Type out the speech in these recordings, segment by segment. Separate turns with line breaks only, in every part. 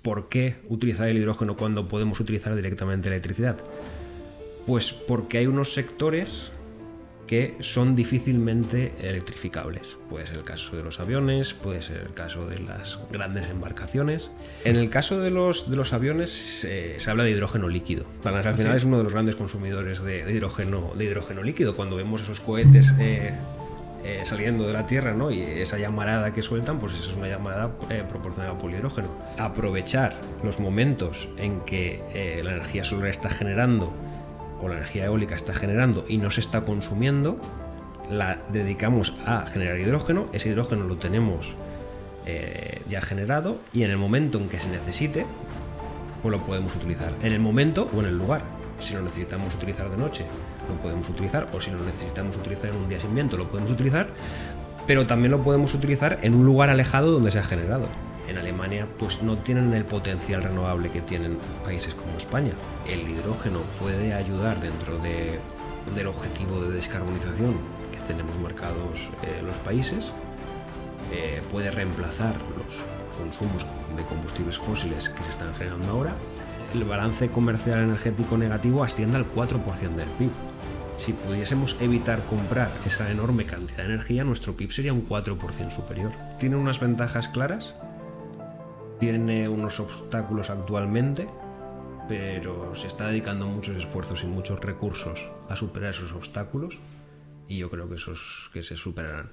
¿por qué utilizar el hidrógeno cuando podemos utilizar directamente electricidad? Pues porque hay unos sectores que son difícilmente electrificables. Puede ser el caso de los aviones, puede ser el caso de las grandes embarcaciones. En el caso de los aviones se habla de hidrógeno líquido. Al final es uno de los grandes consumidores de hidrógeno líquido. Cuando vemos esos cohetes saliendo de la Tierra, ¿no? Y esa llamarada que sueltan, pues esa es una llamada proporcionada por el hidrógeno. Aprovechar los momentos en que la energía solar está generando o la energía eólica está generando y no se está consumiendo, la dedicamos a generar hidrógeno. Ese hidrógeno lo tenemos ya generado y en el momento en que se necesite, pues lo podemos utilizar. En el momento o en el lugar. Si lo necesitamos utilizar de noche, lo podemos utilizar, o si lo necesitamos utilizar en un día sin viento, lo podemos utilizar, pero también lo podemos utilizar en un lugar alejado donde se ha generado. En Alemania pues no tienen el potencial renovable que tienen países como España. El hidrógeno puede ayudar dentro del objetivo de descarbonización que tenemos marcados los países, puede reemplazar los consumos de combustibles fósiles que se están generando ahora. El balance comercial energético negativo asciende al 4% del PIB. Si pudiésemos evitar comprar esa enorme cantidad de energía, nuestro PIB sería un 4% superior. Tiene unas ventajas claras, tiene unos obstáculos actualmente, pero se está dedicando muchos esfuerzos y muchos recursos a superar esos obstáculos, y yo creo que se superarán.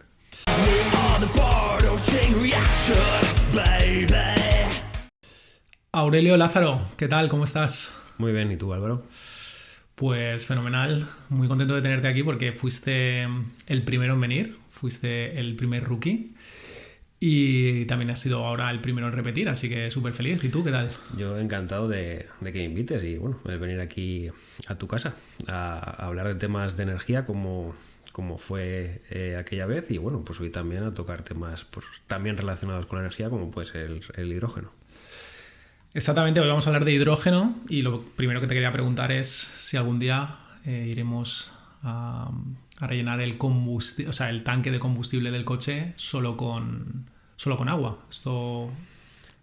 Aurelio Lázaro, ¿qué tal? ¿Cómo estás?
Muy bien, ¿y tú, Álvaro?
Pues fenomenal, muy contento de tenerte aquí porque fuiste el primero en venir, fuiste el primer rookie y también has sido ahora el primero en repetir, así que súper feliz. ¿Y tú qué tal?
Yo encantado de que me invites y bueno, de venir aquí a tu casa a hablar de temas de energía como fue aquella vez, y bueno, pues hoy también a tocar temas pues también relacionados con la energía como puede ser el hidrógeno.
Exactamente, hoy vamos a hablar de hidrógeno y lo primero que te quería preguntar es si algún día iremos a rellenar el tanque de combustible del coche solo con agua.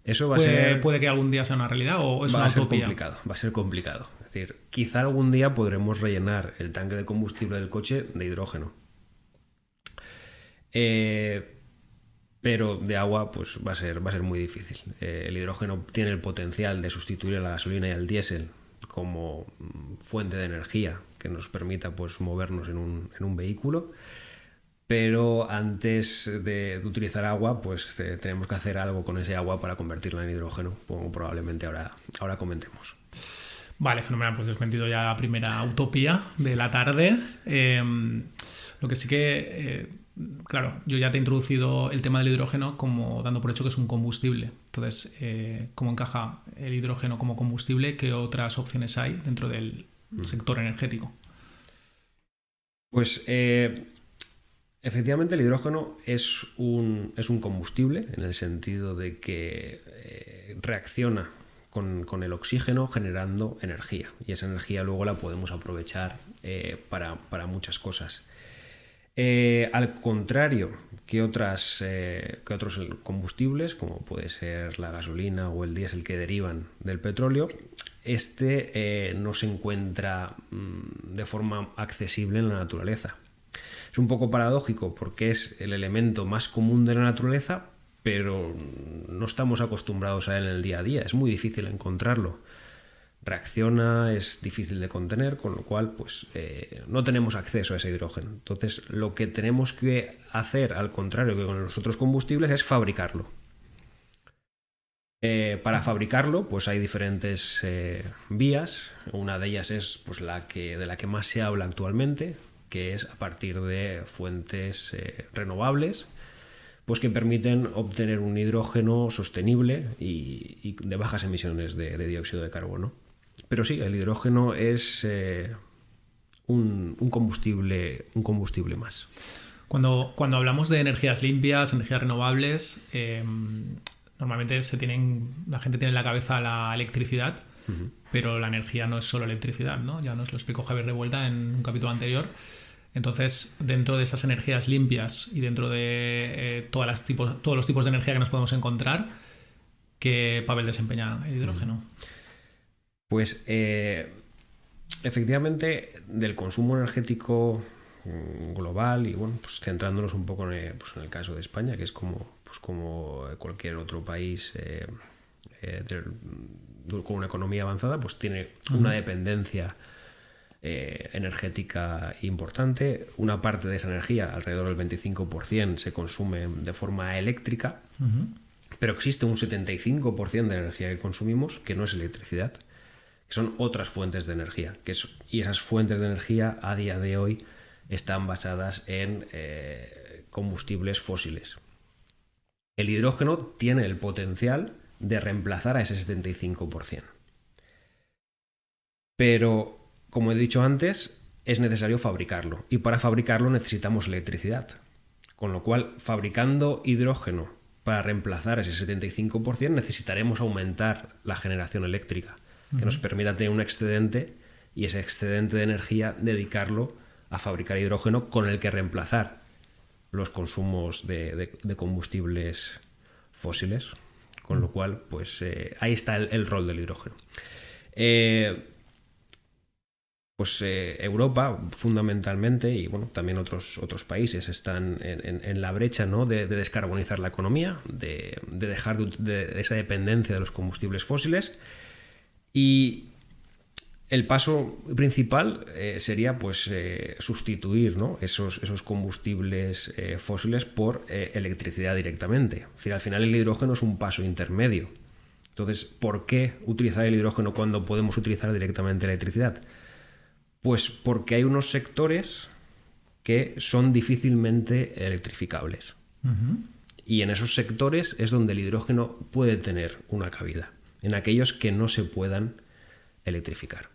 Eso puede que algún día sea una realidad o es una utopía.
Va a ser complicado. Es decir, quizá algún día podremos rellenar el tanque de combustible del coche de hidrógeno. Pero de agua pues va a ser muy difícil. El hidrógeno tiene el potencial de sustituir a la gasolina y al diésel como fuente de energía que nos permita pues movernos en un vehículo, pero antes de utilizar agua pues tenemos que hacer algo con ese agua para convertirla en hidrógeno, como probablemente ahora comentemos.
Vale, fenomenal, pues desmentido ya la primera utopía de la tarde. Lo que sí que, claro, yo ya te he introducido el tema del hidrógeno como dando por hecho que es un combustible. Entonces, ¿cómo encaja el hidrógeno como combustible? ¿Qué otras opciones hay dentro del sector energético?
Pues efectivamente el hidrógeno es un combustible en el sentido de que reacciona con el oxígeno generando energía, y esa energía luego la podemos aprovechar para muchas cosas. Al contrario que otros combustibles, como puede ser la gasolina o el diésel que derivan del petróleo, no se encuentra de forma accesible en la naturaleza. Es un poco paradójico porque es el elemento más común de la naturaleza, pero no estamos acostumbrados a él en el día a día. Es muy difícil encontrarlo. Reacciona, es difícil de contener, con lo cual pues no tenemos acceso a ese hidrógeno. Entonces lo que tenemos que hacer, al contrario que con los otros combustibles, es fabricarlo. Para fabricarlo pues hay diferentes vías. Una de ellas es pues de la que más se habla actualmente, que es a partir de fuentes renovables, pues que permiten obtener un hidrógeno sostenible y de bajas emisiones de dióxido de carbono. Pero sí, el hidrógeno es un combustible más.
Cuando hablamos de energías limpias, energías renovables, normalmente la gente tiene en la cabeza la electricidad, pero la energía no es solo electricidad, ¿no? Ya nos lo explicó Javier Revuelta en un capítulo anterior. Entonces, dentro de esas energías limpias y dentro de todos los tipos de energía que nos podemos encontrar, ¿Qué papel desempeña el hidrógeno?
Pues efectivamente, del consumo energético global y bueno, pues centrándonos un poco pues en el caso de España, que es como cualquier otro país con una economía avanzada, pues tiene una dependencia energética importante. Una parte de esa energía, alrededor del 25%, se consume de forma eléctrica, pero existe un 75% de energía que consumimos que no es electricidad, que son otras fuentes de energía, y esas fuentes de energía a día de hoy están basadas en combustibles fósiles. El hidrógeno tiene el potencial de reemplazar a ese 75%. Pero, como he dicho antes, es necesario fabricarlo, y para fabricarlo necesitamos electricidad. Con lo cual, fabricando hidrógeno para reemplazar ese 75%, necesitaremos aumentar la generación eléctrica, que nos permita tener un excedente, y ese excedente de energía dedicarlo a fabricar hidrógeno con el que reemplazar los consumos de combustibles fósiles. Con lo cual, pues ahí está el rol del hidrógeno. Europa fundamentalmente, y bueno, también otros países están en la brecha, ¿no?, de descarbonizar la economía, de dejar de esa dependencia de los combustibles fósiles. Y el paso principal sería pues sustituir, ¿no?, esos combustibles fósiles por electricidad directamente. Es decir, al final el hidrógeno es un paso intermedio. Entonces, ¿por qué utilizar el hidrógeno cuando podemos utilizar directamente la electricidad? Pues porque hay unos sectores que son difícilmente electrificables. Y en esos sectores es donde el hidrógeno puede tener una cabida, en aquellos que no se puedan electrificar.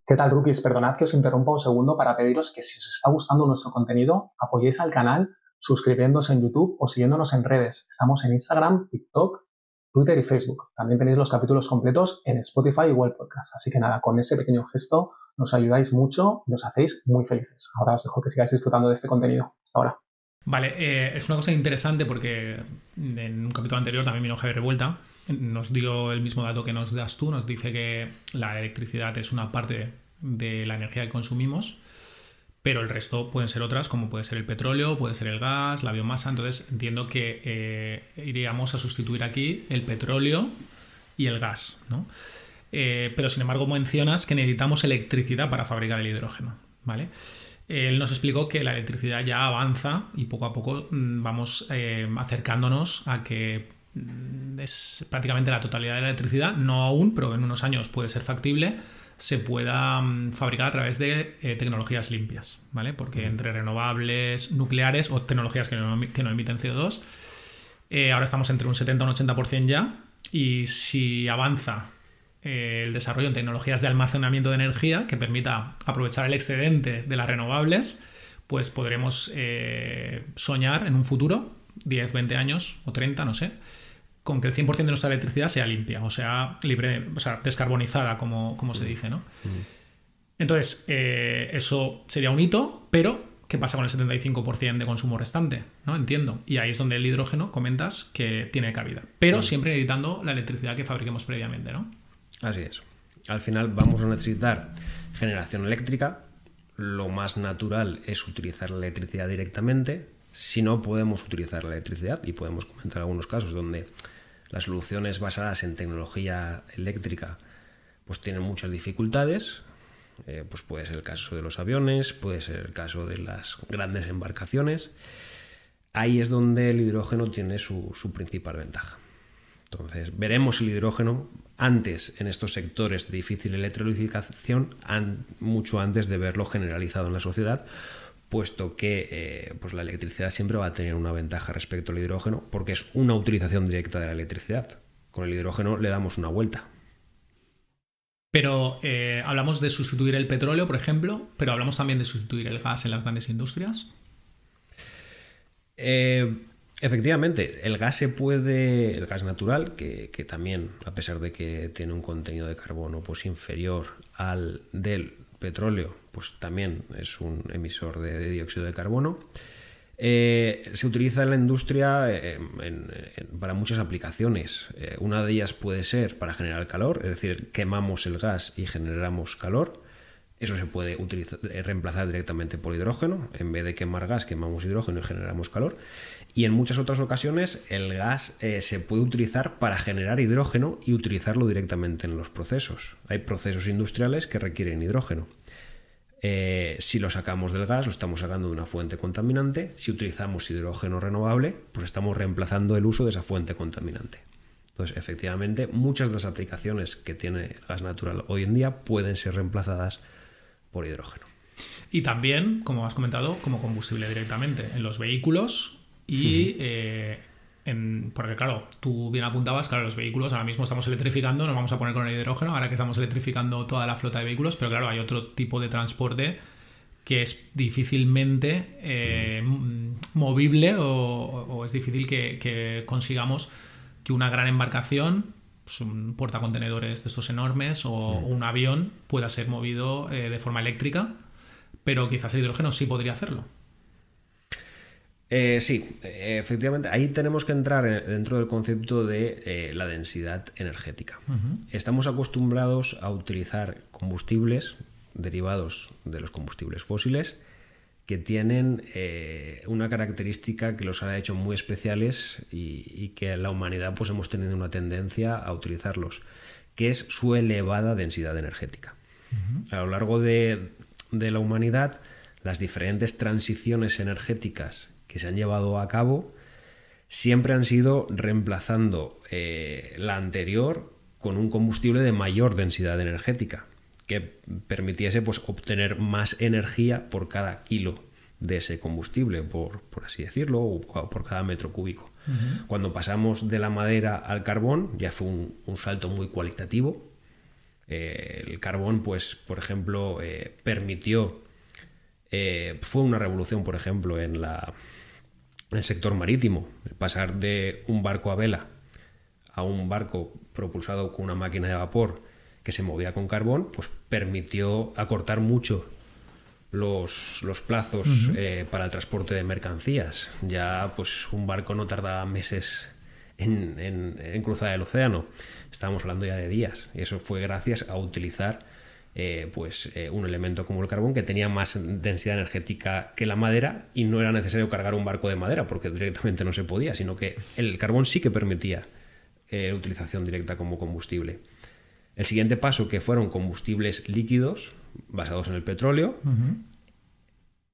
¿Qué tal, rookies? Perdonad que os interrumpa un segundo para pediros que si os está gustando nuestro contenido, apoyéis al canal suscribiéndose en YouTube o siguiéndonos en redes. Estamos en Instagram, TikTok, Twitter y Facebook. También tenéis los capítulos completos en Spotify y Google Podcast. Así que nada, con ese pequeño gesto nos ayudáis mucho y nos hacéis muy felices. Ahora os dejo que sigáis disfrutando de este contenido. Hasta ahora.
Vale, es una cosa interesante porque en un capítulo anterior también vino Javier Revuelta, nos dio el mismo dato que nos das tú, nos dice que la electricidad es una parte de la energía que consumimos, pero el resto pueden ser otras, como puede ser el petróleo, puede ser el gas, la biomasa. Entonces entiendo que iríamos a sustituir aquí el petróleo y el gas, ¿no? Pero sin embargo mencionas que necesitamos electricidad para fabricar el hidrógeno, ¿vale? Él nos explicó que la electricidad ya avanza y poco a poco vamos acercándonos a que es prácticamente la totalidad de la electricidad, no aún, pero en unos años puede ser factible, se pueda fabricar a través de tecnologías limpias, ¿vale? Porque entre renovables, nucleares o tecnologías que no emiten CO2, ahora estamos entre un 70 y un 80% ya, y si avanza el desarrollo en tecnologías de almacenamiento de energía que permita aprovechar el excedente de las renovables, pues podremos soñar en un futuro, 10, 20 años o 30, no sé, con que el 100% de nuestra electricidad sea limpia, o sea, libre, o sea, descarbonizada, como se dice, ¿no? Entonces, eso sería un hito, pero ¿qué pasa con el 75% de consumo restante? ¿No? Entiendo. Y ahí es donde el hidrógeno, comentas, que tiene cabida. Pero siempre necesitando la electricidad que fabriquemos previamente, ¿no?
Así es. Al final vamos a necesitar generación eléctrica. Lo más natural es utilizar la electricidad directamente. Si no podemos utilizar la electricidad, y podemos comentar algunos casos donde las soluciones basadas en tecnología eléctrica pues tienen muchas dificultades, pues puede ser el caso de los aviones, puede ser el caso de las grandes embarcaciones. Ahí es donde el hidrógeno tiene su principal ventaja. Entonces, veremos el hidrógeno antes en estos sectores de difícil electrificación, mucho antes de verlo generalizado en la sociedad, puesto que pues la electricidad siempre va a tener una ventaja respecto al hidrógeno, porque es una utilización directa de la electricidad. Con el hidrógeno le damos una vuelta.
Pero hablamos de sustituir el petróleo, por ejemplo, pero hablamos también de sustituir el gas en las grandes industrias.
Efectivamente, el gas natural, que también, a pesar de que tiene un contenido de carbono pues inferior al del petróleo, pues también es un emisor de dióxido de carbono. Se utiliza en la industria para muchas aplicaciones. Una de ellas puede ser para generar calor, es decir, quemamos el gas y generamos calor. Eso se puede reemplazar directamente por hidrógeno. En vez de quemar gas, quemamos hidrógeno y generamos calor. Y en muchas otras ocasiones el gas se puede utilizar para generar hidrógeno y utilizarlo directamente en los procesos. Hay procesos industriales que requieren hidrógeno. Si lo sacamos del gas, lo estamos sacando de una fuente contaminante. Si utilizamos hidrógeno renovable, pues estamos reemplazando el uso de esa fuente contaminante. Entonces, efectivamente, muchas de las aplicaciones que tiene el gas natural hoy en día pueden ser reemplazadas por hidrógeno.
Y también, como has comentado, como combustible directamente en los vehículos y porque claro, tú bien apuntabas, claro, los vehículos ahora mismo estamos electrificando, nos vamos a poner con el hidrógeno, ahora que estamos electrificando toda la flota de vehículos, pero claro, hay otro tipo de transporte que es difícilmente movible o es difícil que consigamos que una gran embarcación, pues un portacontenedores de estos enormes o un avión pueda ser movido de forma eléctrica, pero quizás el hidrógeno sí podría hacerlo.
Sí, efectivamente, ahí tenemos que entrar dentro del concepto de la densidad energética. Estamos acostumbrados a utilizar combustibles derivados de los combustibles fósiles que tienen una característica que los ha hecho muy especiales y que la humanidad pues hemos tenido una tendencia a utilizarlos, que es su elevada densidad energética. A lo largo de la humanidad, las diferentes transiciones energéticas que se han llevado a cabo siempre han sido reemplazando la anterior con un combustible de mayor densidad energética que permitiese pues obtener más energía por cada kilo de ese combustible, por así decirlo, o por cada metro cúbico. Cuando pasamos de la madera al carbón ya fue un salto muy cualitativo. El carbón, pues, por ejemplo, permitió fue una revolución, por ejemplo, en el sector marítimo. Pasar de un barco a vela a un barco propulsado con una máquina de vapor que se movía con carbón, pues permitió acortar mucho los plazos para el transporte de mercancías. Ya pues un barco no tardaba meses en cruzar el océano. Estábamos hablando ya de días. Y eso fue gracias a utilizar un elemento como el carbón que tenía más densidad energética que la madera y no era necesario cargar un barco de madera porque directamente no se podía, sino que el carbón sí que permitía la utilización directa como combustible. El siguiente paso, que fueron combustibles líquidos basados en el petróleo,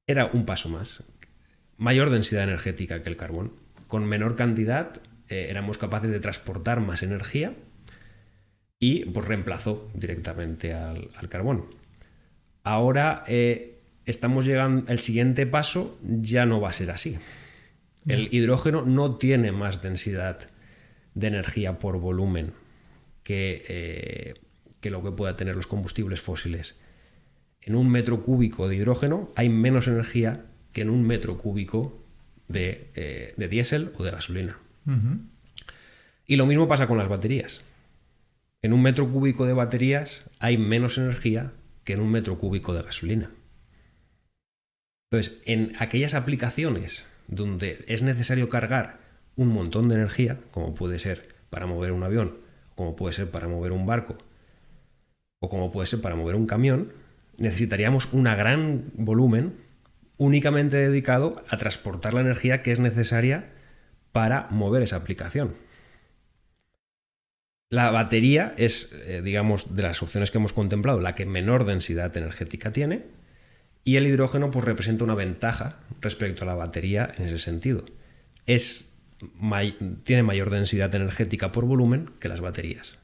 era un paso más. Mayor densidad energética que el carbón. Con menor cantidad éramos capaces de transportar más energía y pues reemplazó directamente al carbón. Ahora estamos llegando, el siguiente paso ya no va a ser así. El hidrógeno no tiene más densidad de energía por volumen que lo que pueda tener los combustibles fósiles. En un metro cúbico de hidrógeno hay menos energía que en un metro cúbico de diésel o de gasolina. Y lo mismo pasa con las baterías. En un metro cúbico de baterías hay menos energía que en un metro cúbico de gasolina. Entonces, en aquellas aplicaciones donde es necesario cargar un montón de energía, como puede ser para mover un avión, como puede ser para mover un barco, o como puede ser para mover un camión, necesitaríamos un gran volumen únicamente dedicado a transportar la energía que es necesaria para mover esa aplicación. La batería es, digamos, de las opciones que hemos contemplado, la que menor densidad energética tiene, y el hidrógeno pues representa una ventaja respecto a la batería en ese sentido. Tiene mayor densidad energética por volumen que las baterías.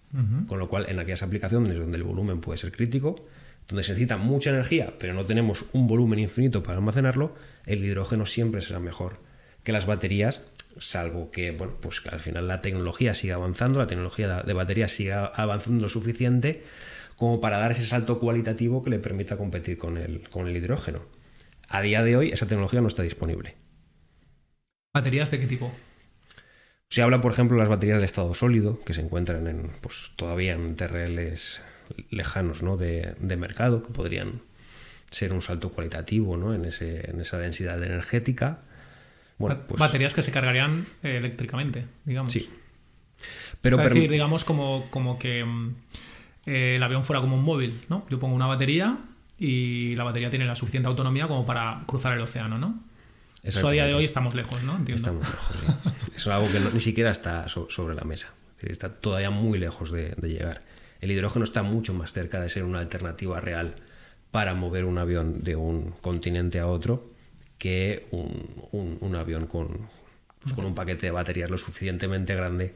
Con lo cual, en aquellas aplicaciones donde el volumen puede ser crítico, donde se necesita mucha energía, pero no tenemos un volumen infinito para almacenarlo, el hidrógeno siempre será mejor que las baterías, salvo que, bueno, pues que al final la tecnología siga avanzando, la tecnología de baterías siga avanzando lo suficiente como para dar ese salto cualitativo que le permita competir con el hidrógeno. A día de hoy esa tecnología no está disponible.
¿Baterías de qué tipo?
Se habla, por ejemplo, de las baterías de estado sólido, que se encuentran todavía en TRLs lejanos, ¿no? de mercado, que podrían ser un salto cualitativo, ¿no? en esa densidad energética. Bueno, pues,
baterías que se cargarían eléctricamente, digamos.
Sí. Pero
es decir, digamos como que el avión fuera como un móvil, ¿no? Yo pongo una batería y la batería tiene la suficiente autonomía como para cruzar el océano, ¿no? Eso a día de hoy estamos lejos, ¿no? Entiendo.
Estamos lejos, sí. Eso es algo que ni siquiera está sobre la mesa. Es decir, está todavía muy lejos de llegar. El hidrógeno está mucho más cerca de ser una alternativa real para mover un avión de un continente a otro que un avión con un paquete de baterías lo suficientemente grande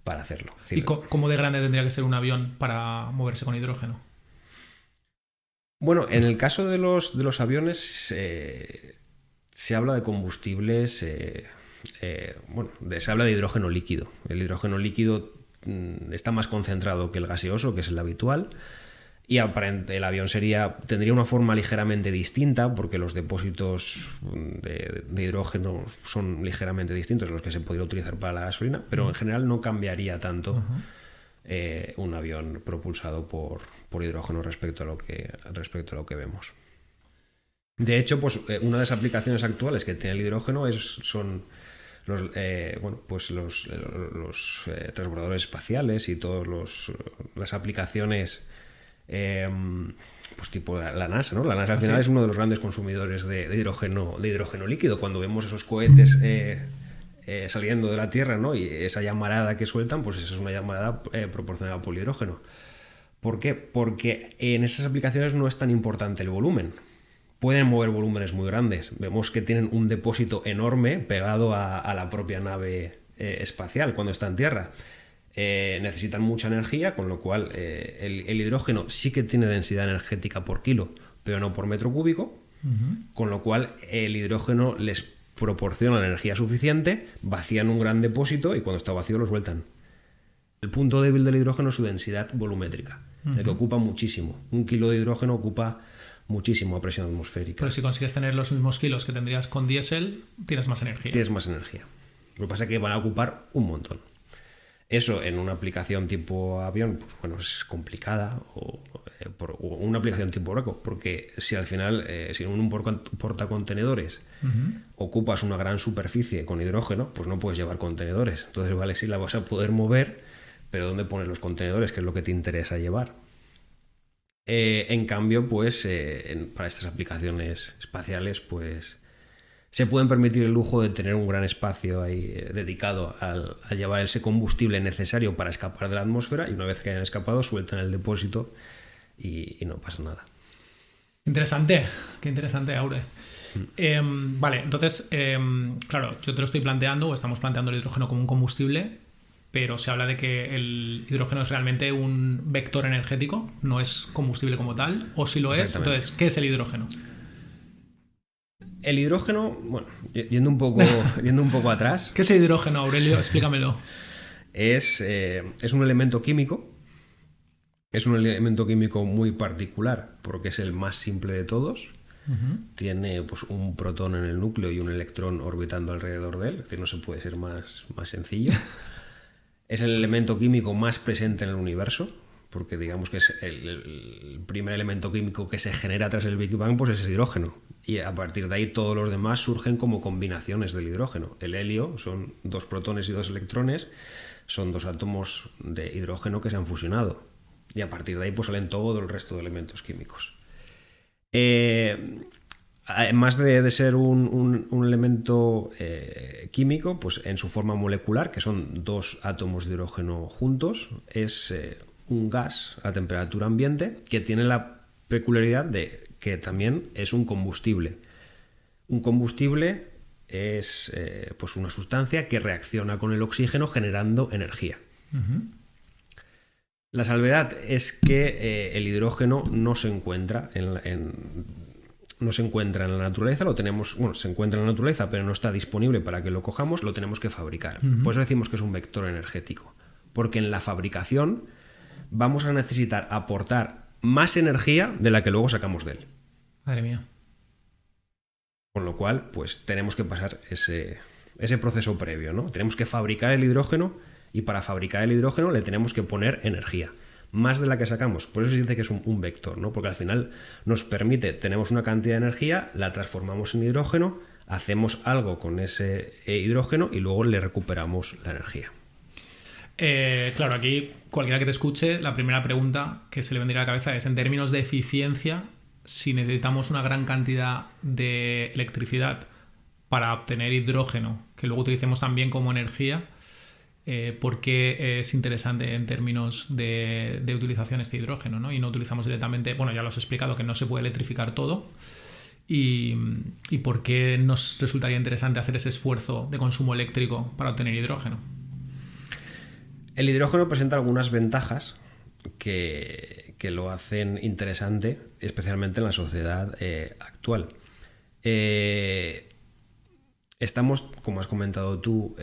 para hacerlo. Es decir,
¿Y cómo de grande tendría que ser un avión para moverse con hidrógeno?
Bueno, en el caso de los aviones se habla de combustibles, se habla de hidrógeno líquido. El hidrógeno líquido está más concentrado que el gaseoso, que es el habitual, y el avión tendría una forma ligeramente distinta, porque los depósitos de hidrógeno son ligeramente distintos a los que se podría utilizar para la gasolina, pero en general no cambiaría tanto un avión propulsado por hidrógeno respecto a lo que vemos. De hecho, pues una de las aplicaciones actuales que tiene el hidrógeno son los transbordadores espaciales y todas las aplicaciones pues tipo la NASA, ¿no? La NASA al final es uno de los grandes consumidores de hidrógeno líquido. Cuando vemos esos cohetes saliendo de la Tierra, ¿no? Y esa llamarada que sueltan, pues esa es una llamarada proporcionada por hidrógeno. ¿Por qué? Porque en esas aplicaciones no es tan importante el volumen. Pueden mover volúmenes muy grandes. Vemos que tienen un depósito enorme pegado a la propia nave espacial cuando está en tierra. Necesitan mucha energía, con lo cual el hidrógeno sí que tiene densidad energética por kilo, pero no por metro cúbico, con lo cual el hidrógeno les proporciona la energía suficiente, vacían un gran depósito y cuando está vacío lo sueltan. El punto débil del hidrógeno es su densidad volumétrica, el que ocupa muchísimo. Un kilo de hidrógeno ocupa muchísimo a presión atmosférica.
Pero si consigues tener los mismos kilos que tendrías con diésel, tienes más energía.
Tienes más energía. Lo que pasa es que van a ocupar un montón. Eso en una aplicación tipo avión, pues bueno, es complicada, o una aplicación tipo barco, porque si al final, si en un portacontenedores ocupas una gran superficie con hidrógeno, pues no puedes llevar contenedores. Entonces, vale, sí la vas a poder mover, pero ¿dónde pones los contenedores? Que es lo que te interesa llevar. En cambio, pues para estas aplicaciones espaciales, pues se pueden permitir el lujo de tener un gran espacio ahí dedicado a llevar ese combustible necesario para escapar de la atmósfera, y una vez que hayan escapado sueltan el depósito y no pasa nada.
Interesante, qué interesante, Aure. Vale, entonces, claro, yo te lo estoy planteando, o estamos planteando el hidrógeno como un combustible, pero se habla de que el hidrógeno es realmente un vector energético, no es combustible como tal, o si lo es, entonces, ¿qué es el hidrógeno?
El hidrógeno, bueno, yendo un poco atrás.
¿Qué es el hidrógeno, Aurelio? Explícamelo.
Es un elemento químico. Es un elemento químico muy particular porque es el más simple de todos. Tiene pues un protón en el núcleo y un electrón orbitando alrededor de él, que no se puede ser más sencillo. Es el elemento químico más presente en el universo, porque digamos que es el primer elemento químico que se genera tras el Big Bang, pues es el hidrógeno. Y a partir de ahí todos los demás surgen como combinaciones del hidrógeno. El helio son 2 protones y 2 electrones, son 2 átomos de hidrógeno que se han fusionado. Y a partir de ahí pues salen todo el resto de elementos químicos. Además de ser un elemento químico, pues en su forma molecular, que son 2 átomos de hidrógeno juntos, es un gas a temperatura ambiente que tiene la peculiaridad de que también es un combustible. Un combustible es pues una sustancia que reacciona con el oxígeno generando energía. La salvedad es que el hidrógeno no se encuentra no se encuentra en la naturaleza, se encuentra en la naturaleza, pero no está disponible para que lo cojamos, lo tenemos que fabricar. Por eso decimos que es un vector energético, porque en la fabricación vamos a necesitar aportar más energía de la que luego sacamos de él.
Madre mía.
Con lo cual, pues tenemos que pasar ese proceso previo, ¿no? Tenemos que fabricar el hidrógeno, y para fabricar el hidrógeno le tenemos que poner energía, más de la que sacamos. Por eso se dice que es un vector, ¿no? Porque al final nos permite, tenemos una cantidad de energía, la transformamos en hidrógeno, hacemos algo con ese hidrógeno y luego le recuperamos la energía.
Claro, aquí cualquiera que te escuche, la primera pregunta que se le vendría a la cabeza es, en términos de eficiencia, si necesitamos una gran cantidad de electricidad para obtener hidrógeno, que luego utilicemos también como energía, ¿por qué es interesante en términos de utilización este hidrógeno, ¿no? Y no utilizamos directamente, bueno, ya lo has explicado, que no se puede electrificar todo, y por qué nos resultaría interesante hacer ese esfuerzo de consumo eléctrico para obtener hidrógeno.
El hidrógeno presenta algunas ventajas que lo hacen interesante, especialmente en la sociedad actual. Estamos, como has comentado tú,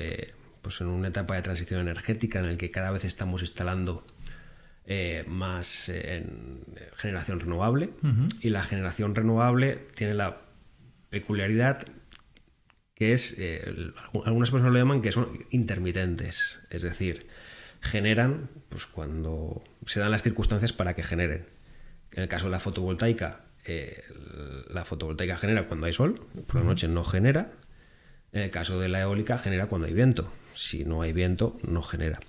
pues en una etapa de transición energética en la que cada vez estamos instalando más en generación renovable, y la generación renovable tiene la peculiaridad que es, algunas personas lo llaman que son intermitentes, es decir, generan pues cuando se dan las circunstancias para que generen. En el caso de la fotovoltaica genera cuando hay sol, por la noche no genera. En el caso de la eólica genera cuando hay viento. Si no hay viento, no genera.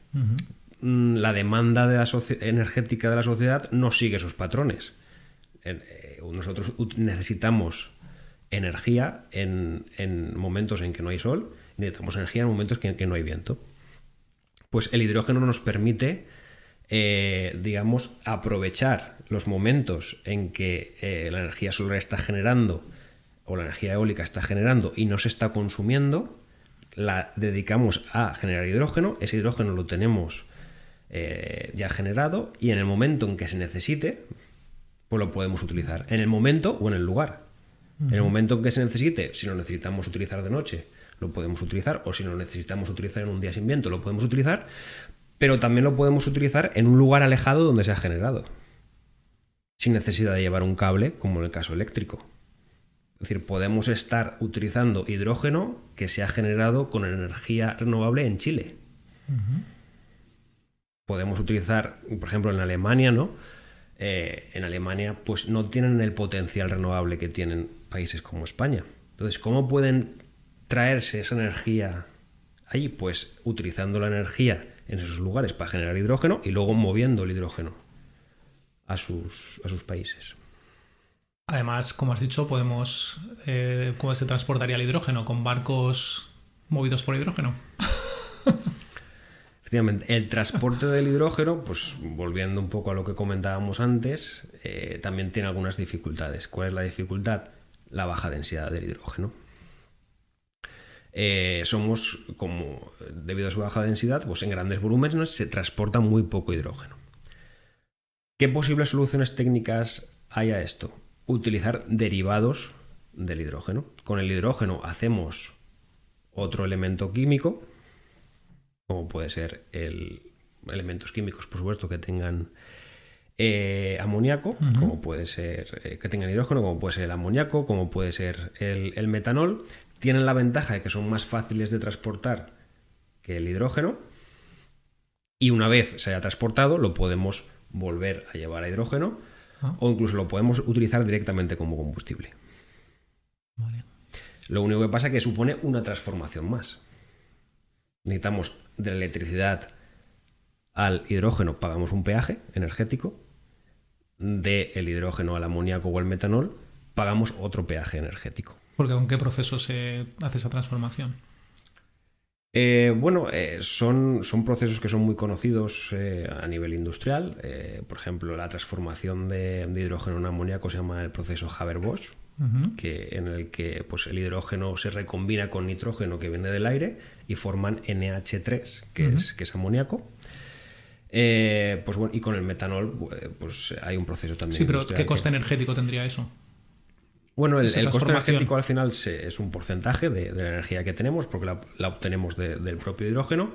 La demanda de energética de la sociedad no sigue esos patrones. Nosotros necesitamos energía en momentos en que no hay sol, necesitamos energía en momentos en que no hay viento. Pues el hidrógeno nos permite, digamos, aprovechar los momentos en que la energía solar está generando o la energía eólica está generando y no se está consumiendo, la dedicamos a generar hidrógeno, ese hidrógeno lo tenemos ya generado, y en el momento en que se necesite, pues lo podemos utilizar, en el momento o en el lugar. En el momento en que se necesite, si lo necesitamos utilizar de noche, lo podemos utilizar, o si lo necesitamos utilizar en un día sin viento, lo podemos utilizar, pero también lo podemos utilizar en un lugar alejado donde se ha generado, sin necesidad de llevar un cable, como en el caso eléctrico. Es decir, podemos estar utilizando hidrógeno que se ha generado con energía renovable en Chile. Podemos utilizar, por ejemplo, en Alemania, ¿no? En Alemania, pues no tienen el potencial renovable que tienen países como España. Entonces, ¿cómo pueden traerse esa energía allí? Pues utilizando la energía en esos lugares para generar hidrógeno y luego moviendo el hidrógeno a sus países.
Además, como has dicho, ¿cómo se transportaría el hidrógeno? ¿Con barcos movidos por hidrógeno?
Efectivamente, el transporte del hidrógeno, pues volviendo un poco a lo que comentábamos antes, también tiene algunas dificultades. ¿Cuál es la dificultad? La baja densidad del hidrógeno. Debido a su baja densidad, pues en grandes volúmenes se transporta muy poco hidrógeno. ¿Qué posibles soluciones técnicas hay a esto? Utilizar derivados del hidrógeno. Con el hidrógeno hacemos otro elemento químico, como puede ser elementos químicos, por supuesto, que tengan amoníaco, como puede ser que tengan hidrógeno, como puede ser el amoníaco, como puede ser el metanol. Tienen la ventaja de que son más fáciles de transportar que el hidrógeno, y una vez se haya transportado lo podemos volver a llevar a hidrógeno, o incluso lo podemos utilizar directamente como combustible.
Vale.
Lo único que pasa es que supone una transformación más. Necesitamos de la electricidad al hidrógeno, pagamos un peaje energético. Del hidrógeno al amoníaco o al metanol, pagamos otro peaje energético.
¿Porque con qué proceso se hace esa transformación?
Son procesos que son muy conocidos a nivel industrial. Por ejemplo, la transformación de hidrógeno en amoníaco se llama el proceso Haber-Bosch, en el que pues, el hidrógeno se recombina con nitrógeno que viene del aire y forman NH3, que es amoníaco. Y con el metanol pues hay un proceso también.
Sí, pero ¿qué coste energético tendría eso?
Bueno, el coste energético al final es un porcentaje de la energía que tenemos, porque la obtenemos del propio hidrógeno,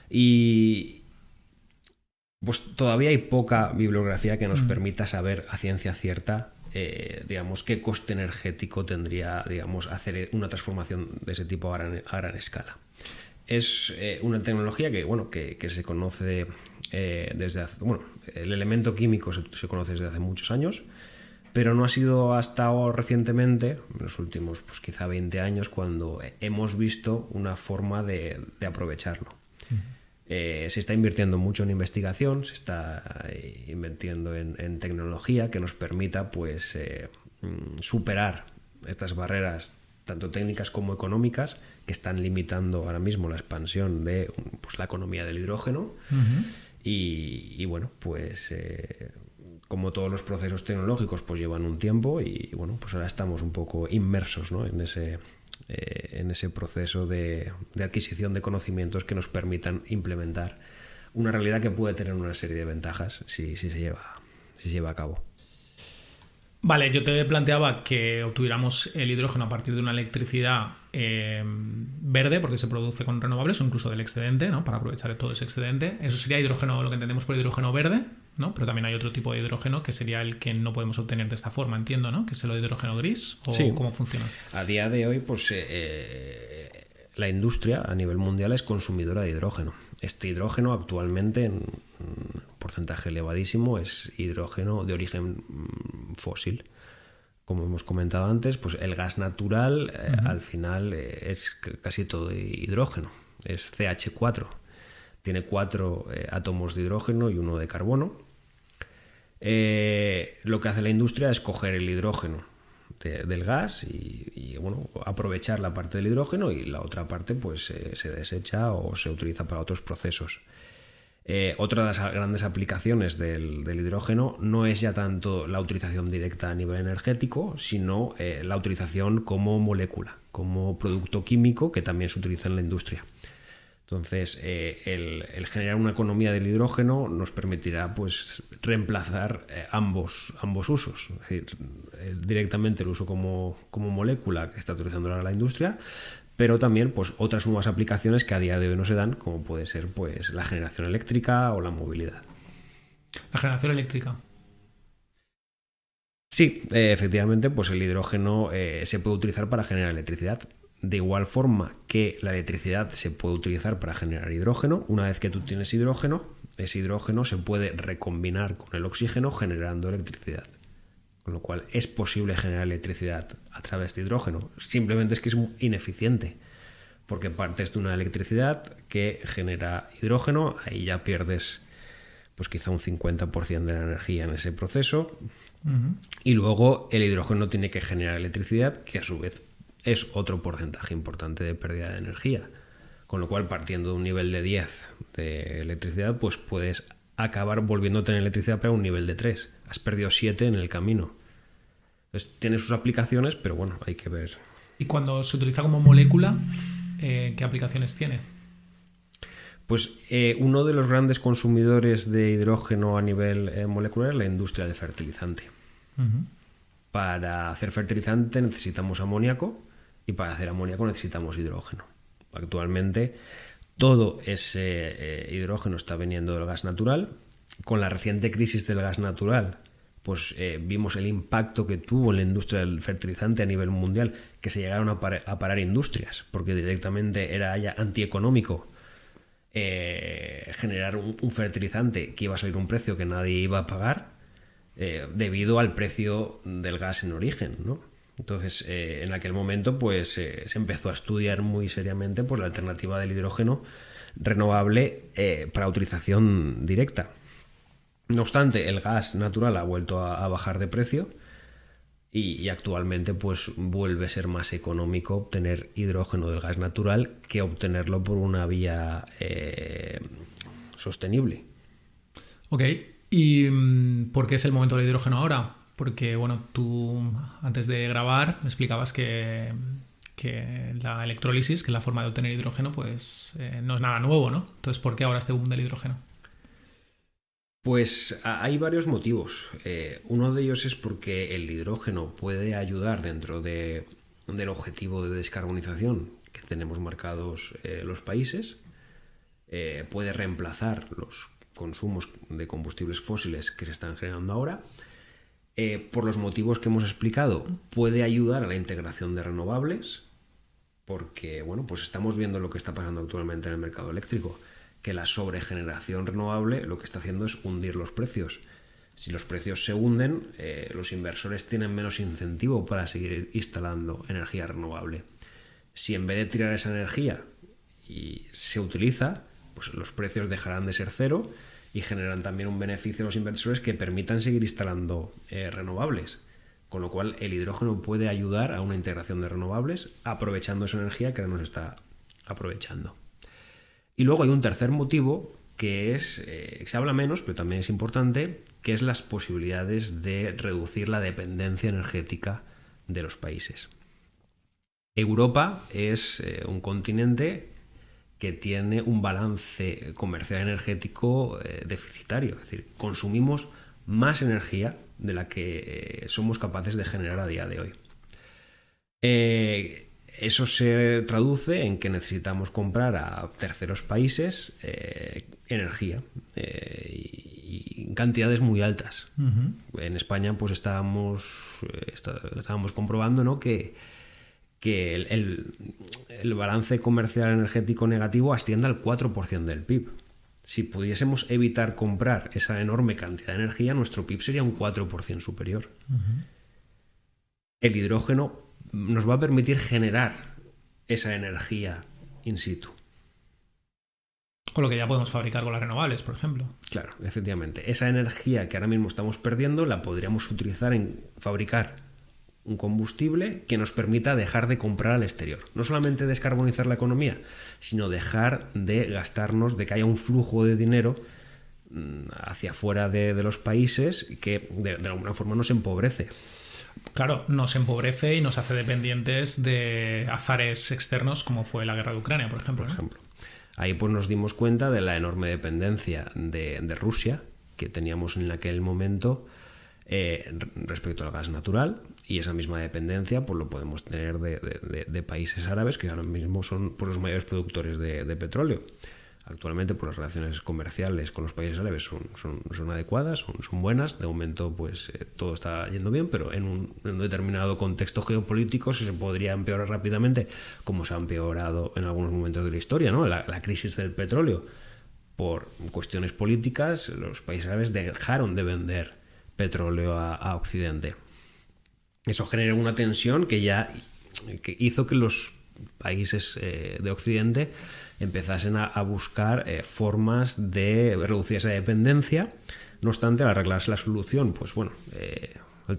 y pues todavía hay poca bibliografía que nos permita saber a ciencia cierta, digamos, qué coste energético tendría, digamos, hacer una transformación de ese tipo a gran escala. Es una tecnología que se conoce desde hace... Bueno, el elemento químico se conoce desde hace muchos años, Pero no ha sido hasta ahora, recientemente, en los últimos pues quizá 20 años, cuando hemos visto una forma de aprovecharlo. Se está invirtiendo mucho en investigación, se está invirtiendo en tecnología que nos permita pues superar estas barreras tanto técnicas como económicas que están limitando ahora mismo la expansión de pues, la economía del hidrógeno. Y bueno, pues como todos los procesos tecnológicos pues llevan un tiempo y bueno, pues ahora estamos un poco inmersos, ¿no?, en ese proceso de adquisición de conocimientos que nos permitan implementar una realidad que puede tener una serie de ventajas si se lleva a cabo.
Vale, yo te planteaba que obtuviéramos el hidrógeno a partir de una electricidad verde, porque se produce con renovables o incluso del excedente, ¿no?, para aprovechar todo ese excedente. Eso sería hidrógeno, lo que entendemos por hidrógeno verde, ¿no? Pero también hay otro tipo de hidrógeno que sería el que no podemos obtener de esta forma, entiendo, ¿no? Que es el hidrógeno gris, ¿o
sí.
¿Cómo funciona?
A día de hoy, pues la industria a nivel mundial es consumidora de hidrógeno. Este hidrógeno actualmente, en un porcentaje elevadísimo, es hidrógeno de origen fósil. Como hemos comentado antes, pues el gas natural al final es casi todo hidrógeno. Es CH4. Tiene 4 átomos de hidrógeno y 1 de carbono. Lo que hace la industria es coger el hidrógeno del gas y bueno, aprovechar la parte del hidrógeno y la otra parte pues se desecha o se utiliza para otros procesos. Otra de las grandes aplicaciones del hidrógeno no es ya tanto la utilización directa a nivel energético, sino la utilización como molécula, como producto químico que también se utiliza en la industria. Entonces, el generar una economía del hidrógeno nos permitirá pues reemplazar ambos usos. Es decir, directamente el uso como molécula que está utilizando ahora la industria, pero también pues otras nuevas aplicaciones que a día de hoy no se dan, como puede ser pues la generación eléctrica o la movilidad.
La generación eléctrica.
Sí, efectivamente, pues el hidrógeno se puede utilizar para generar electricidad. De igual forma que la electricidad se puede utilizar para generar hidrógeno, una vez que tú tienes hidrógeno, ese hidrógeno se puede recombinar con el oxígeno generando electricidad. Con lo cual es posible generar electricidad a través de hidrógeno. Simplemente es que es ineficiente, porque partes de una electricidad que genera hidrógeno, ahí ya pierdes pues quizá un 50% de la energía en ese proceso. Y luego el hidrógeno tiene que generar electricidad, que a su vez es otro porcentaje importante de pérdida de energía. Con lo cual, partiendo de un nivel de 10 de electricidad, pues puedes acabar volviendo a tener electricidad para un nivel de 3. Has perdido 7 en el camino. Entonces, tiene sus aplicaciones, pero bueno, hay que ver.
¿Y cuando se utiliza como molécula, qué aplicaciones tiene?
Pues uno de los grandes consumidores de hidrógeno a nivel molecular es la industria del fertilizante. Para hacer fertilizante necesitamos amoníaco y para hacer amoníaco necesitamos hidrógeno. Actualmente todo ese hidrógeno está viniendo del gas natural. Con la reciente crisis del gas natural, pues vimos el impacto que tuvo en la industria del fertilizante a nivel mundial, que se llegaron a parar industrias, porque directamente era ya antieconómico generar un fertilizante que iba a salir un precio que nadie iba a pagar debido al precio del gas en origen, ¿no? Entonces, en aquel momento pues se empezó a estudiar muy seriamente pues, la alternativa del hidrógeno renovable para utilización directa. No obstante, el gas natural ha vuelto a bajar de precio y actualmente pues vuelve a ser más económico obtener hidrógeno del gas natural que obtenerlo por una vía sostenible.
Ok, ¿y por qué es el momento del hidrógeno ahora? Porque, bueno, tú antes de grabar me explicabas que la electrólisis, que es la forma de obtener hidrógeno, pues no es nada nuevo, ¿no? Entonces, ¿por qué ahora este boom del hidrógeno?
Pues hay varios motivos. Uno de ellos es porque el hidrógeno puede ayudar dentro del objetivo de descarbonización que tenemos marcados los países. Puede reemplazar los consumos de combustibles fósiles que se están generando ahora. Por los motivos que hemos explicado, puede ayudar a la integración de renovables, porque bueno, pues estamos viendo lo que está pasando actualmente en el mercado eléctrico, que la sobregeneración renovable lo que está haciendo es hundir los precios. Si los precios se hunden, los inversores tienen menos incentivo para seguir instalando energía renovable. Si en vez de tirar esa energía y se utiliza, pues los precios dejarán de ser cero y generan también un beneficio a los inversores que permitan seguir instalando renovables. Con lo cual el hidrógeno puede ayudar a una integración de renovables aprovechando esa energía que ahora nos está aprovechando. Y luego hay un tercer motivo que es, se habla menos, pero también es importante, que es las posibilidades de reducir la dependencia energética de los países. Europa es un continente que tiene un balance comercial energético deficitario, es decir, consumimos más energía de la que somos capaces de generar a día de hoy. Eso se traduce en que necesitamos comprar a terceros países energía y en cantidades muy altas. Uh-huh. En España pues estábamos comprobando, ¿no?, que el balance comercial energético negativo asciende al 4% del PIB. Si pudiésemos evitar comprar esa enorme cantidad de energía, nuestro PIB sería un 4% superior. Uh-huh. El hidrógeno nos va a permitir generar esa energía in situ.
Con lo que ya podemos fabricar con las renovables, por ejemplo.
Claro, efectivamente. Esa energía que ahora mismo estamos perdiendo la podríamos utilizar en fabricar un combustible que nos permita dejar de comprar al exterior. No solamente descarbonizar la economía, sino dejar de gastarnos, de que haya un flujo de dinero hacia afuera de los países que de alguna forma nos empobrece.
Claro, nos empobrece y nos hace dependientes de azares externos como fue la guerra de Ucrania, por ejemplo.
Ahí pues nos dimos cuenta de la enorme dependencia de Rusia que teníamos en aquel momento respecto al gas natural, y esa misma dependencia pues lo podemos tener de países árabes que ahora mismo son pues, los mayores productores de petróleo. Actualmente pues, las relaciones comerciales con los países árabes son adecuadas, son buenas. De momento pues todo está yendo bien, pero en un determinado contexto geopolítico se podría empeorar rápidamente, como se ha empeorado en algunos momentos de la historia, ¿no? La crisis del petróleo. Por cuestiones políticas, los países árabes dejaron de vender petróleo a Occidente. Eso generó una tensión que hizo que los países de Occidente empezasen a buscar formas de reducir esa dependencia. No obstante, al arreglarse la solución, pues bueno, al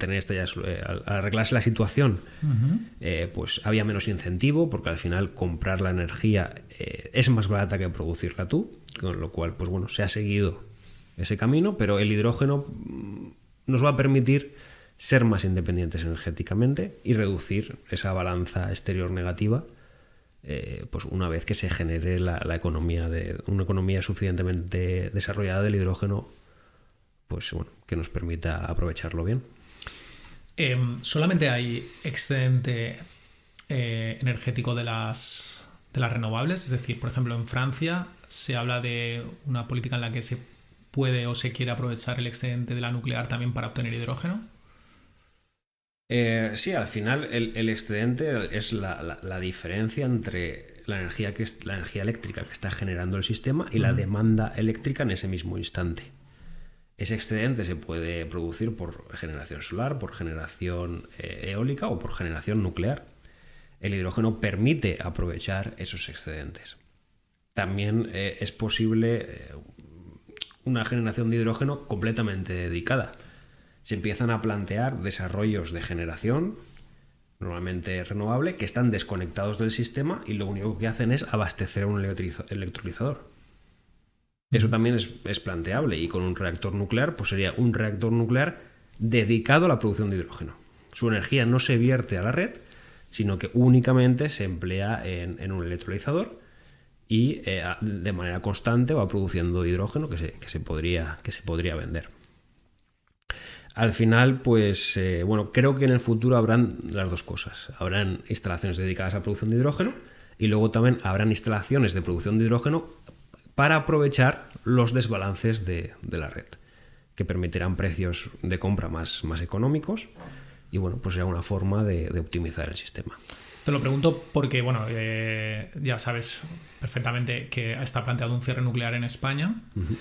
arreglarse la situación, uh-huh. Pues había menos incentivo, porque al final comprar la energía es más barata que producirla tú, con lo cual, pues bueno, se ha seguido ese camino, pero el hidrógeno nos va a permitir ser más independientes energéticamente y reducir esa balanza exterior negativa, pues una vez que se genere la economía una economía suficientemente desarrollada del hidrógeno, pues bueno, que nos permita aprovecharlo bien.
¿Solamente hay excedente energético de las renovables? Es decir, por ejemplo, en Francia se habla de una política en la que se puede o se quiere aprovechar el excedente de la nuclear también para obtener hidrógeno.
Sí, al final el excedente es la diferencia entre la energía eléctrica que está generando el sistema y la demanda eléctrica en ese mismo instante. Ese excedente se puede producir por generación solar, por generación eólica o por generación nuclear. El hidrógeno permite aprovechar esos excedentes. También es posible una generación de hidrógeno completamente dedicada. Se empiezan a plantear desarrollos de generación, normalmente renovable, que están desconectados del sistema y lo único que hacen es abastecer a un electrolizador. Eso también es planteable, y con un reactor nuclear pues sería un reactor nuclear dedicado a la producción de hidrógeno. Su energía no se vierte a la red, sino que únicamente se emplea en un electrolizador y de manera constante va produciendo hidrógeno que se podría vender. Al final, pues bueno, creo que en el futuro habrán las dos cosas. Habrán instalaciones dedicadas a producción de hidrógeno y luego también habrán instalaciones de producción de hidrógeno para aprovechar los desbalances de la red, que permitirán precios de compra más económicos, y bueno, pues será una forma de optimizar el sistema.
Te lo pregunto porque, bueno, ya sabes perfectamente que está planteado un cierre nuclear en España. Uh-huh.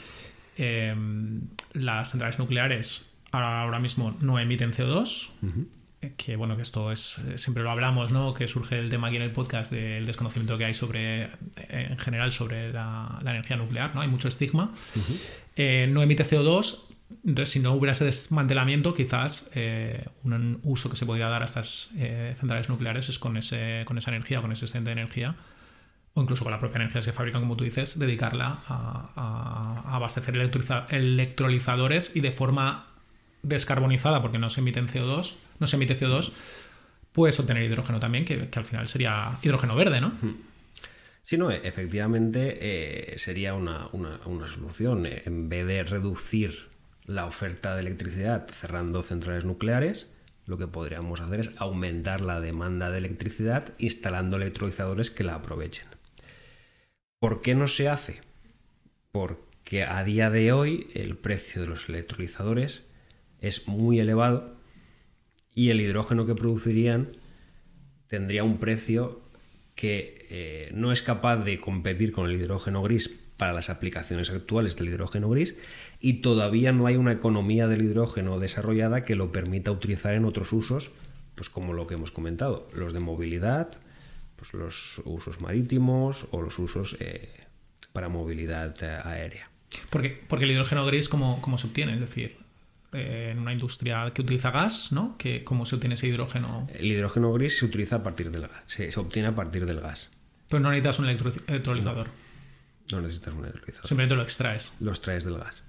Las centrales nucleares ahora mismo no emiten CO2. Que bueno, que esto es, siempre lo hablamos, ¿no? Que surge el tema aquí en el podcast del desconocimiento que hay sobre, en general, sobre la energía nuclear, ¿no? Hay mucho estigma. No emite CO2. Entonces, si no hubiera ese desmantelamiento, quizás un uso que se podría dar a estas centrales nucleares es con esa energía, con ese excedente de energía, o incluso con la propia energía que se fabrican, como tú dices, dedicarla a abastecer electrolizadores y de forma descarbonizada, porque no se emite CO2, puedes obtener hidrógeno también, que al final sería hidrógeno verde, ¿no?
Sí, no, efectivamente sería una solución. En vez de reducir la oferta de electricidad cerrando centrales nucleares, lo que podríamos hacer es aumentar la demanda de electricidad instalando electrolizadores que la aprovechen. ¿Por qué no se hace? Porque a día de hoy el precio de los electrolizadores es muy elevado y el hidrógeno que producirían tendría un precio que no es capaz de competir con el hidrógeno gris para las aplicaciones actuales del hidrógeno gris, y todavía no hay una economía del hidrógeno desarrollada que lo permita utilizar en otros usos, pues como lo que hemos comentado, los de movilidad, pues los usos marítimos o los usos para movilidad aérea.
Porque el hidrógeno gris, ¿cómo se obtiene? Es decir, en una industria que utiliza gas, ¿no? ¿Cómo se obtiene ese hidrógeno?
El hidrógeno gris se utiliza a partir del gas, se obtiene a partir del gas.
Pero no necesitas un electrolizador.
No necesitas un electrolizador.
Simplemente lo extraes.
Lo extraes del gas.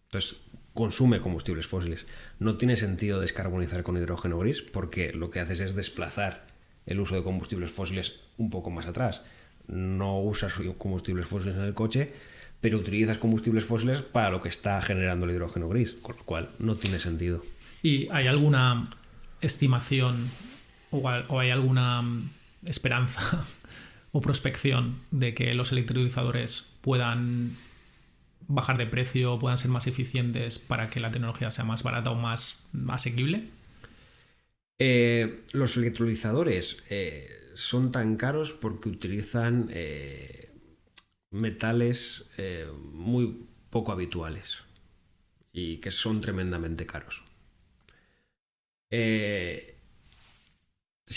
Entonces, consume combustibles fósiles. No tiene sentido descarbonizar con hidrógeno gris porque lo que haces es desplazar el uso de combustibles fósiles un poco más atrás. No usas combustibles fósiles en el coche, pero utilizas combustibles fósiles para lo que está generando el hidrógeno gris, con lo cual no tiene sentido.
¿Y hay alguna estimación o hay alguna esperanza o prospección de que los electrolizadores puedan bajar de precio, puedan ser más eficientes para que la tecnología sea más barata o más asequible?
Los electrolizadores son tan caros porque utilizan metales muy poco habituales y que son tremendamente caros. Si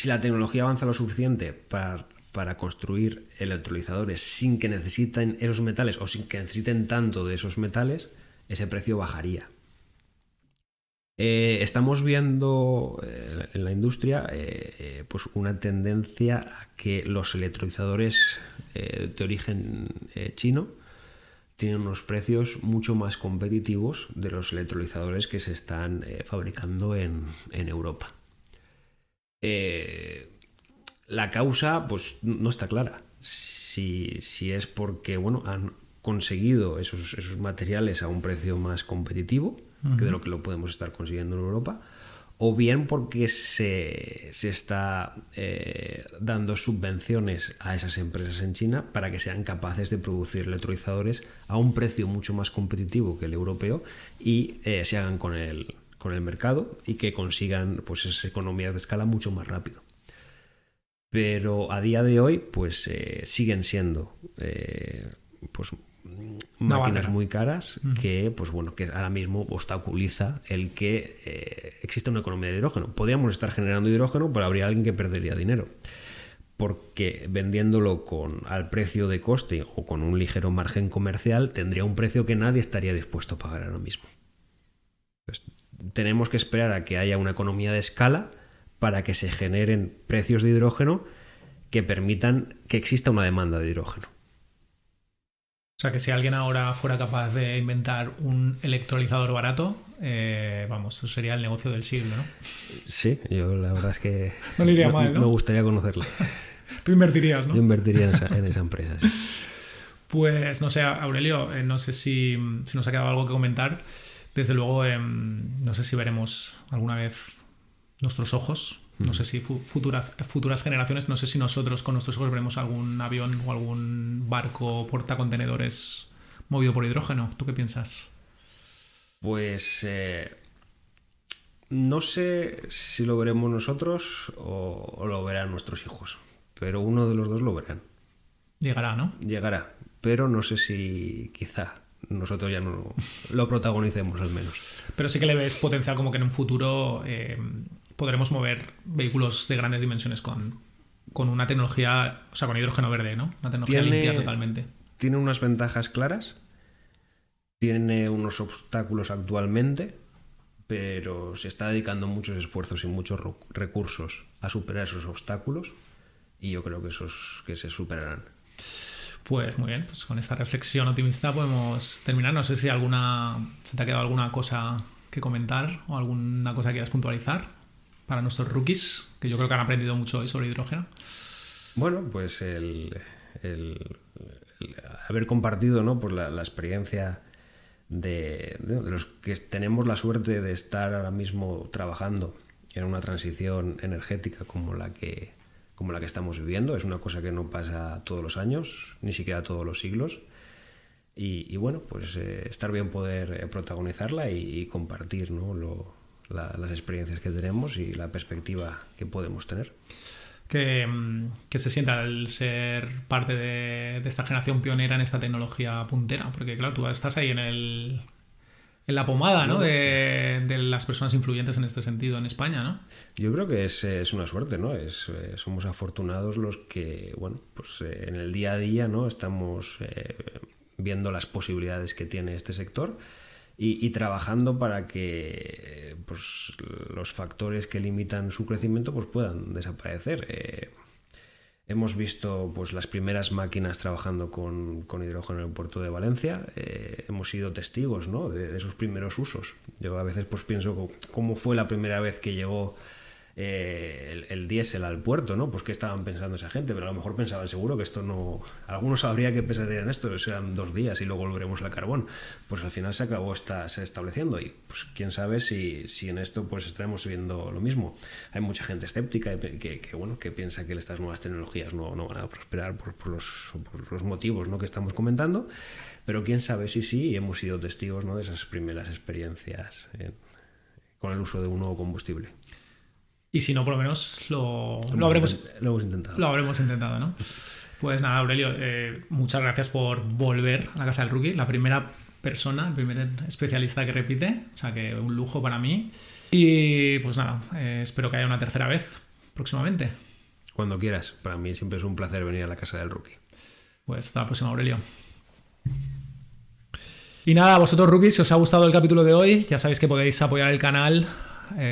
la tecnología avanza lo suficiente para construir electrolizadores sin que necesiten esos metales o sin que necesiten tanto de esos metales, ese precio bajaría. Estamos viendo en la industria pues una tendencia a que los electrolizadores de origen chino tienen unos precios mucho más competitivos de los electrolizadores que se están fabricando en Europa. La causa pues no está clara. Si es porque han conseguido esos materiales a un precio más competitivo que de lo que lo podemos estar consiguiendo en Europa, o bien porque se está dando subvenciones a esas empresas en China para que sean capaces de producir electrolizadores a un precio mucho más competitivo que el europeo y se hagan con el mercado y que consigan pues esas economías de escala mucho más rápido. Pero a día de hoy pues siguen siendo pues máquinas muy caras que que ahora mismo obstaculiza el que exista una economía de hidrógeno. Podríamos estar generando hidrógeno, pero habría alguien que perdería dinero, porque vendiéndolo al precio de coste o con un ligero margen comercial tendría un precio que nadie estaría dispuesto a pagar ahora mismo. Pues, tenemos que esperar a que haya una economía de escala para que se generen precios de hidrógeno que permitan que exista una demanda de hidrógeno.
O sea que si alguien ahora fuera capaz de inventar un electrolizador barato, eso sería el negocio del siglo, ¿no?
Sí, yo la verdad es que
no le iría mal, ¿no?
Me gustaría conocerlo.
Tú invertirías, ¿no?
Yo invertiría en esa empresa, sí.
Pues no sé, Aurelio, no sé si nos ha quedado algo que comentar. Desde luego, no sé si veremos alguna vez nuestros ojos. No sé si futuras generaciones, no sé si nosotros con nuestros ojos veremos algún avión o algún barco portacontenedores movido por hidrógeno. ¿Tú qué piensas?
Pues no sé si lo veremos nosotros o lo verán nuestros hijos, pero uno de los dos lo verán.
Llegará, ¿no?
Llegará, pero no sé si quizá nosotros ya no lo protagonicemos al menos.
Pero sí que le ves potencial como que en un futuro podremos mover vehículos de grandes dimensiones con una tecnología, o sea, con hidrógeno verde, ¿no? Una tecnología limpia totalmente.
Tiene unas ventajas claras, tiene unos obstáculos actualmente, pero se está dedicando muchos esfuerzos y muchos recursos a superar esos obstáculos y yo creo que se superarán.
Pues muy bien, pues con esta reflexión optimista podemos terminar. No sé si se te ha quedado alguna cosa que comentar o alguna cosa que quieras puntualizar para nuestros rookies, que yo creo que han aprendido mucho hoy sobre hidrógeno.
Bueno, pues el haber compartido, ¿no? Pues la experiencia de los que tenemos la suerte de estar ahora mismo trabajando en una transición energética como la que estamos viviendo. Es una cosa que no pasa todos los años, ni siquiera todos los siglos. Y bueno, pues estar bien poder protagonizarla y compartir, ¿no? Las experiencias que tenemos y la perspectiva que podemos tener.
Que se sienta el ser parte de esta generación pionera en esta tecnología puntera, porque claro, tú estás ahí en la pomada, ¿no? de las personas influyentes en este sentido en España, ¿no?
Yo creo que es una suerte, ¿no? Somos afortunados los que, bueno, pues en el día a día, ¿no? Estamos viendo las posibilidades que tiene este sector y trabajando para que pues los factores que limitan su crecimiento pues puedan desaparecer. Hemos visto pues las primeras máquinas trabajando con hidrógeno en el puerto de Valencia. Hemos sido testigos, ¿no? de esos primeros usos. Yo a veces pues pienso cómo fue la primera vez que llegó el diésel al puerto, ¿no? Pues qué estaban pensando esa gente, pero a lo mejor pensaban seguro que esto no... Algunos sabría que pensarían esto, eran 2 días y luego volveremos al carbón. Pues al final se acabó se estableciendo y pues quién sabe si en esto pues estaremos viendo lo mismo. Hay mucha gente escéptica que piensa que estas nuevas tecnologías no van a prosperar por los motivos, ¿no? que estamos comentando, pero quién sabe si sí, y hemos sido testigos, ¿no? de esas primeras experiencias con el uso de un nuevo combustible.
Y si no, por lo menos lo
hemos intentado.
Lo habremos intentado, ¿no? Pues nada, Aurelio, muchas gracias por volver a la Casa del Rookie. La primera persona, el primer especialista que repite. O sea que un lujo para mí. Y pues nada, espero que haya una tercera vez próximamente.
Cuando quieras. Para mí siempre es un placer venir a la Casa del Rookie.
Pues hasta la próxima, Aurelio. Y nada, a vosotros, rookies, si os ha gustado el capítulo de hoy, ya sabéis que podéis apoyar el canal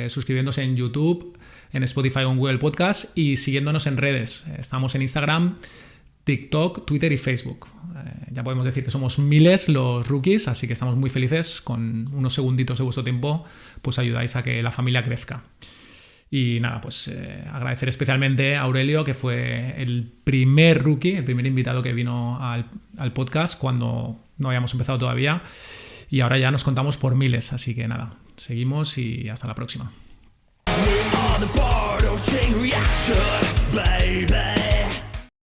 suscribiéndose en YouTube, en Spotify o en Google Podcast y siguiéndonos en redes. Estamos en Instagram, TikTok, Twitter y Facebook. Ya podemos decir que somos miles los rookies, así que estamos muy felices. Con unos segunditos de vuestro tiempo, pues ayudáis a que la familia crezca. Y nada, pues agradecer especialmente a Aurelio, que fue el primer rookie, el primer invitado que vino al podcast cuando no habíamos empezado todavía. Y ahora ya nos contamos por miles, así que nada, seguimos y hasta la próxima.